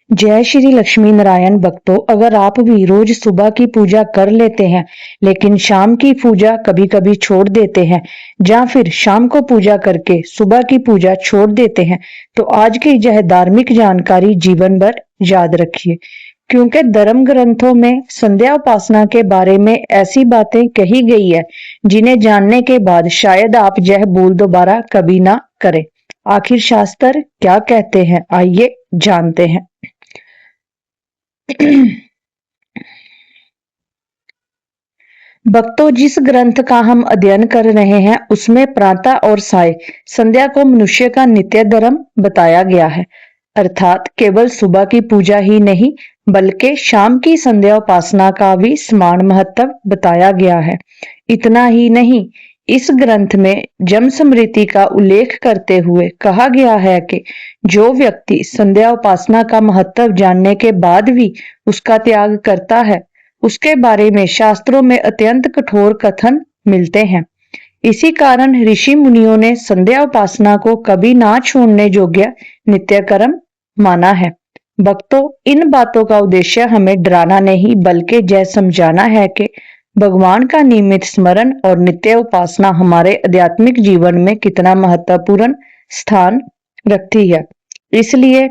जय श्री लक्ष्मी नारायण भक्तों, अगर आप भी रोज सुबह की पूजा कर लेते हैं लेकिन शाम की पूजा कभी कभी छोड़ देते हैं या फिर शाम को पूजा करके सुबह की पूजा छोड़ देते हैं तो आज की यह धार्मिक जानकारी जीवन भर याद रखिए, क्योंकि धर्म ग्रंथों में संध्या उपासना के बारे में ऐसी बातें कही गई है जिन्हें जानने के बाद शायद आप यह भूल दोबारा कभी ना करें। आखिर शास्त्र क्या कहते हैं, आइए जानते हैं। भक्तों, जिस ग्रंथ का हम अध्ययन कर रहे हैं उसमें प्रातः और साय संध्या को मनुष्य का नित्य धर्म बताया गया है, अर्थात केवल सुबह की पूजा ही नहीं बल्कि शाम की संध्या उपासना का भी समान महत्व बताया गया है। इतना ही नहीं, इस ग्रंथ में जम स्मृति का उल्लेख करते हुए कहा गया है कि जो व्यक्ति संध्या उपासना का महत्व जानने के बाद भी उसका त्याग करता है उसके बारे में शास्त्रों में अत्यंत कठोर कथन मिलते हैं। इसी कारण ऋषि मुनियों ने संध्या उपासना को कभी ना छोड़ने योग्य नित्य कर्म माना है। भक्तों, इन बातों का उद्देश्य हमें डराना नहीं बल्कि यह समझाना है कि भगवान का नियमित स्मरण और नित्य उपासना हमारे आध्यात्मिक जीवन में कितना महत्वपूर्ण स्थान रखती है। इसलिए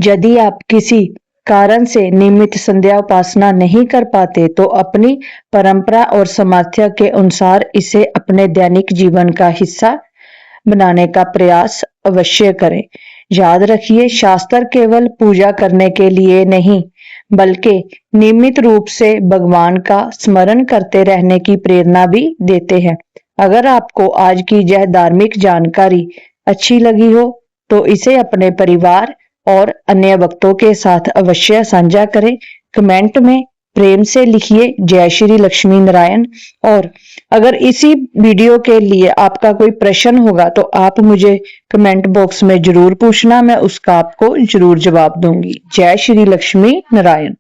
यदि आप किसी कारण से नियमित संध्या उपासना नहीं कर पाते तो अपनी परंपरा और सामर्थ्य के अनुसार इसे अपने दैनिक जीवन का हिस्सा बनाने का प्रयास अवश्य करें। याद रखिए, शास्त्र केवल पूजा करने के लिए नहीं बल्कि नियमित रूप से भगवान का स्मरण करते रहने की प्रेरणा भी देते हैं। अगर आपको आज की यह धार्मिक जानकारी अच्छी लगी हो तो इसे अपने परिवार और अन्य भक्तों के साथ अवश्य साझा करें। कमेंट में प्रेम से लिखिए जय श्री लक्ष्मी नारायण। और अगर इसी वीडियो के लिए आपका कोई प्रश्न होगा तो आप मुझे कमेंट बॉक्स में जरूर पूछना, मैं उसका आपको जरूर जवाब दूंगी। जय श्री लक्ष्मी नारायण।